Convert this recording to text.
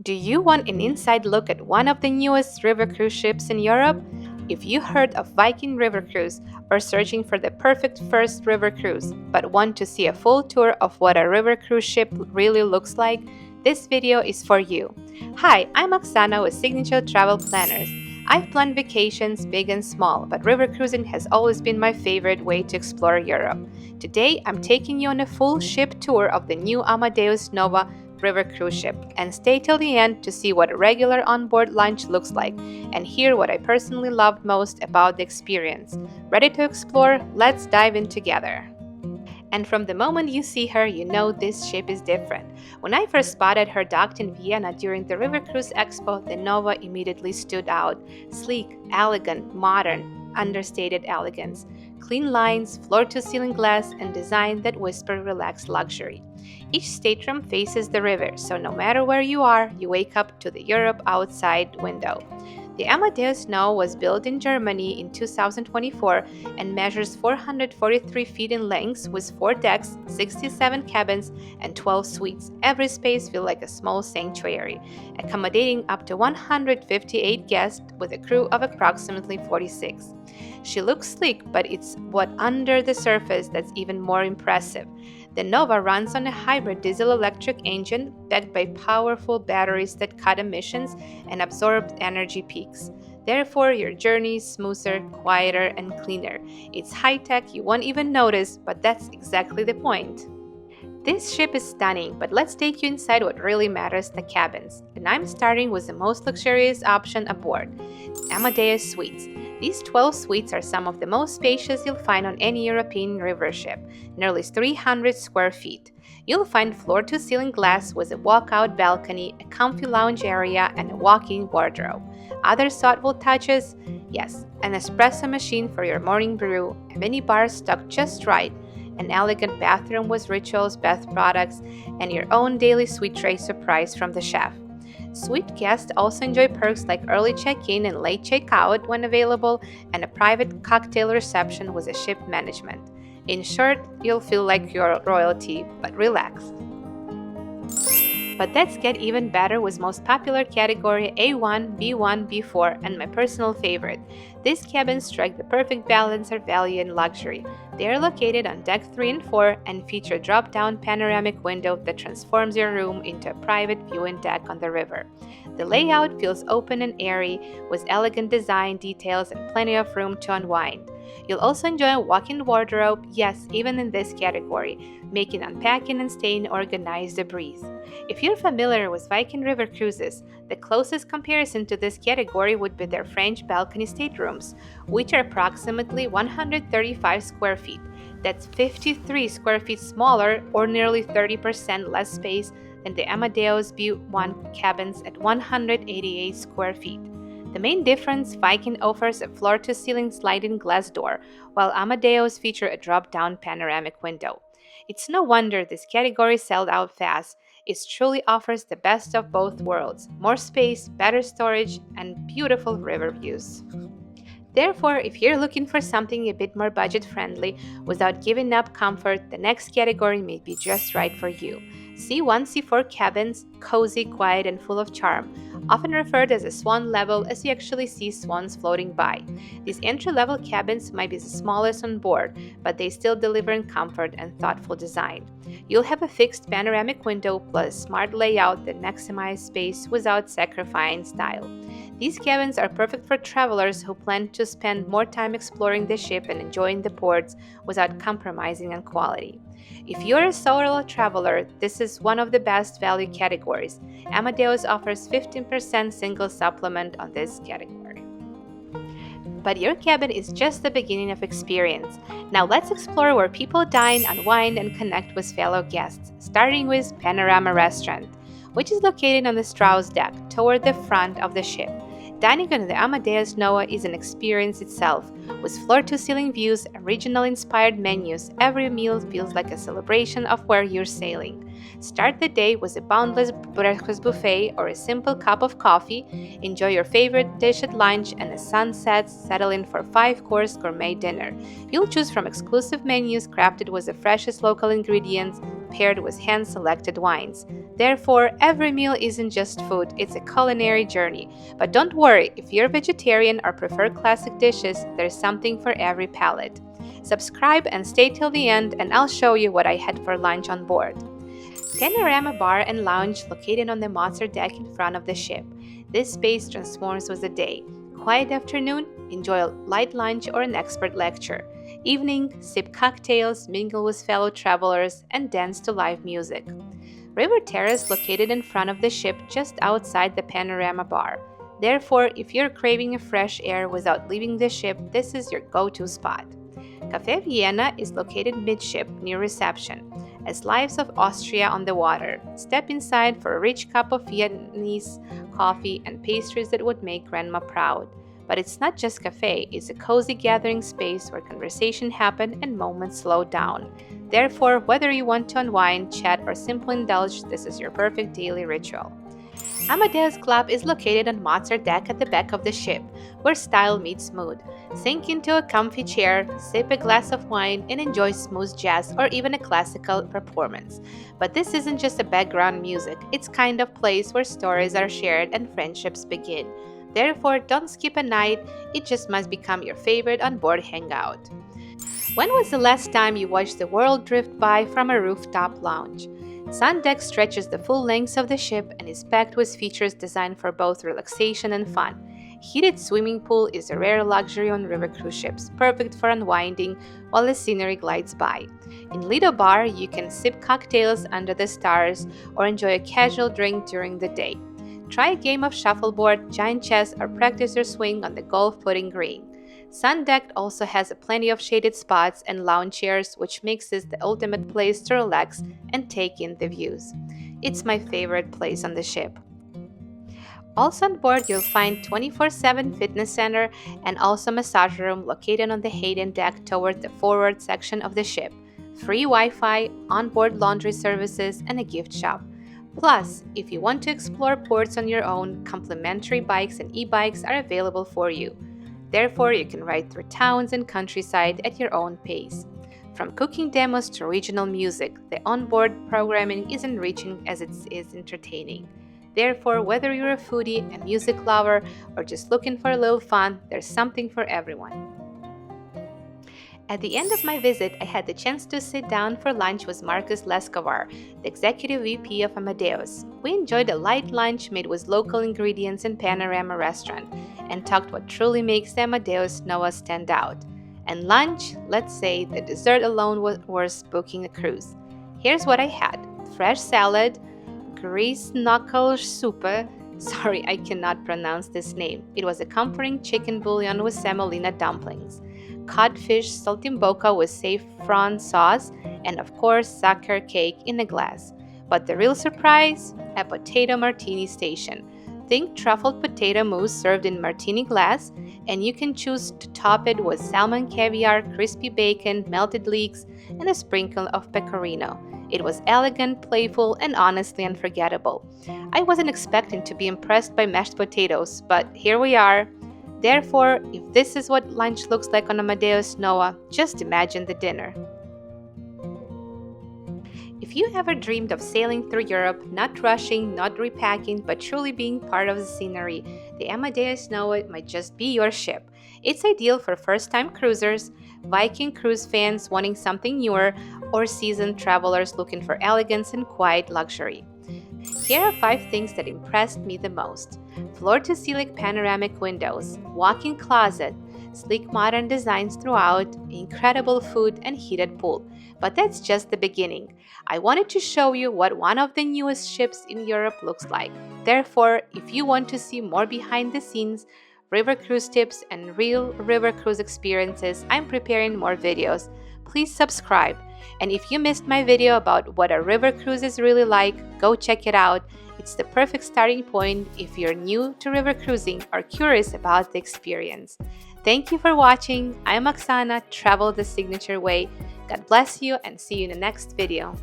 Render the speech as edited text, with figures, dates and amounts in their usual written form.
Do you want an inside look at one of the newest river cruise ships in Europe? If you heard of Viking River Cruise or searching for the perfect first river cruise, but want to see a full tour of what a river cruise ship really looks like, this video is for you. Hi, I'm Oksana with Signature Travel Planners. I've planned vacations big and small, but river cruising has always been my favorite way to explore Europe. Today, I'm taking you on a full ship tour of the new AMADEUS Nova river cruise ship, and stay till the end to see what a regular onboard lunch looks like and hear what I personally loved most about the experience. Ready to explore? Let's dive in together. And from the moment you see her, you know this ship is different. When I first spotted her docked in Vienna during the River Cruise Expo, the Nova immediately stood out. Sleek, elegant, modern, understated elegance. Clean lines, floor-to-ceiling glass, and design that whisper relaxed luxury. Each stateroom faces the river, so no matter where you are, you wake up to the Europe outside window. The AMADEUS Nova was built in Germany in 2024 and measures 443 feet in length with 4 decks, 67 cabins, and 12 suites. Every space feels like a small sanctuary, accommodating up to 158 guests with a crew of approximately 46. She looks sleek, but it's what under the surface that's even more impressive. The Nova runs on a hybrid diesel-electric engine backed by powerful batteries that cut emissions and absorb energy peaks. Therefore, your journey is smoother, quieter, and cleaner. It's high-tech, you won't even notice, but that's exactly the point. This ship is stunning, but let's take you inside what really matters, the cabins. And I'm starting with the most luxurious option aboard, AMADEUS Suites. These 12 suites are some of the most spacious you'll find on any European river ship, nearly 300 square feet. You'll find floor-to-ceiling glass with a walkout balcony, a comfy lounge area, and a walk-in wardrobe. Other thoughtful touches? Yes, an espresso machine for your morning brew, a mini bar stocked just right, an elegant bathroom with rituals, bath products, and your own daily sweet tray surprise from the chef. Suite guests also enjoy perks like early check-in and late check-out when available, and a private cocktail reception with a ship management. In short, you'll feel like you're royalty, but relaxed. But let's get even better with most popular category A1, B1, B4, and my personal favorite. These cabins strike the perfect balance of value and luxury. They are located on deck 3 and 4 and feature a drop-down panoramic window that transforms your room into a private viewing deck on the river. The layout feels open and airy, with elegant design details and plenty of room to unwind. You'll also enjoy a walk-in wardrobe, yes, even in this category, making unpacking and staying organized a breeze. If you're familiar with Viking River Cruises, the closest comparison to this category would be their French balcony staterooms, which are approximately 135 square feet. That's 53 square feet smaller, or nearly 30% less space than the AMADEUS B1 cabins at 188 square feet. The main difference, Viking offers a floor-to-ceiling sliding glass door, while AMADEUS feature a drop-down panoramic window. It's no wonder this category sold out fast. It truly offers the best of both worlds, more space, better storage, and beautiful river views. Therefore, if you're looking for something a bit more budget-friendly without giving up comfort, the next category may be just right for you. C1, C4 cabins, cozy, quiet, and full of charm, often referred as a swan level as you actually see swans floating by. These entry-level cabins might be the smallest on board, but they still deliver in comfort and thoughtful design. You'll have a fixed panoramic window plus smart layout that maximizes space without sacrificing style. These cabins are perfect for travelers who plan to spend more time exploring the ship and enjoying the ports without compromising on quality. If you're a solo traveler, this is one of the best value categories. AMADEUS offers 15% single supplement on this category. But your cabin is just the beginning of experience. Now let's explore where people dine, unwind, and connect with fellow guests, starting with Panorama Restaurant, which is located on the Strauss deck toward the front of the ship. Dining on the AMADEUS Nova is an experience itself. With floor-to-ceiling views and regional-inspired menus, every meal feels like a celebration of where you're sailing. Start the day with a boundless breakfast buffet or a simple cup of coffee. Enjoy your favorite dish at lunch, and as sun sets, settle in for 5-course gourmet dinner. You'll choose from exclusive menus crafted with the freshest local ingredients, paired with hand-selected wines. Therefore, every meal isn't just food, it's a culinary journey. But don't worry, if you're vegetarian or prefer classic dishes, there's something for every palate. Subscribe and stay till the end, and I'll show you what I had for lunch on board. Panorama Bar and Lounge located on the Mozart deck in front of the ship. This space transforms with the day. Quiet afternoon, enjoy a light lunch or an expert lecture. Evening, sip cocktails, mingle with fellow travelers, and dance to live music. River Terrace located in front of the ship just outside the Panorama Bar. Therefore, if you're craving a fresh air without leaving the ship, this is your go-to spot. Café Vienna is located midship near reception. As Lives of Austria on the water, step inside for a rich cup of Viennese coffee and pastries that would make grandma proud. But it's not just cafe, it's a cozy gathering space where conversation happen and moments slow down. Therefore, whether you want to unwind, chat, or simply indulge, this is your perfect daily ritual. Amadeus Club is located on Mozart deck at the back of the ship, where style meets mood. Sink into a comfy chair, sip a glass of wine, and enjoy smooth jazz or even a classical performance. But this isn't just a background music, it's kind of place where stories are shared and friendships begin. Therefore, don't skip a night, it just must become your favorite on-board hangout. When was the last time you watched the world drift by from a rooftop lounge? Sun Deck stretches the full length of the ship and is packed with features designed for both relaxation and fun. Heated swimming pool is a rare luxury on river cruise ships, perfect for unwinding while the scenery glides by. In Lido Bar, you can sip cocktails under the stars or enjoy a casual drink during the day. Try a game of shuffleboard, giant chess, or practice your swing on the golf putting green. Sun Deck also has plenty of shaded spots and lounge chairs, which makes this the ultimate place to relax and take in the views. It's my favorite place on the ship. Also on board, you'll find 24/7 fitness center and also massage room located on the Hayden deck toward the forward section of the ship. Free Wi-Fi, onboard laundry services, and a gift shop. Plus, if you want to explore ports on your own, complimentary bikes and e-bikes are available for you. Therefore, you can ride through towns and countryside at your own pace. From cooking demos to regional music, the onboard programming is enriching as it is entertaining. Therefore, whether you're a foodie, a music lover, or just looking for a little fun, there's something for everyone. At the end of my visit, I had the chance to sit down for lunch with Marcus Leskovar, the Executive VP of Amadeus. We enjoyed a light lunch made with local ingredients in Panorama Restaurant and talked what truly makes the Amadeus Nova stand out. And lunch, let's say the dessert alone was worth booking a cruise. Here's what I had: fresh salad, Grießknödel sorry, I cannot pronounce this name. It was a comforting chicken bouillon with semolina dumplings, codfish saltimbocca with saffron sauce, and of course, sucker cake in a glass. But the real surprise? A potato martini station. Think truffled potato mousse served in martini glass, and you can choose to top it with salmon caviar, crispy bacon, melted leeks, and a sprinkle of pecorino. It was elegant, playful, and honestly unforgettable. I wasn't expecting to be impressed by mashed potatoes, but here we are. Therefore, if this is what lunch looks like on Amadeus Nova, just imagine the dinner. If you ever dreamed of sailing through Europe, not rushing, not repacking, but truly being part of the scenery, the Amadeus Nova might just be your ship. It's ideal for first-time cruisers, Viking cruise fans wanting something newer, or seasoned travelers looking for elegance and quiet luxury. Here are 5 things that impressed me the most. Floor-to-ceiling panoramic windows, walk-in closet, sleek modern designs throughout, incredible food, and heated pool. But that's just the beginning. I wanted to show you what one of the newest ships in Europe looks like. Therefore, if you want to see more behind the scenes, river cruise tips, and real river cruise experiences, I'm preparing more videos. Please subscribe. And if you missed my video about what a river cruise is really like, go check it out. It's the perfect starting point if you're new to river cruising or curious about the experience. Thank you for watching. I'm Oksana, Travel the Signature Way. God bless you and see you in the next video.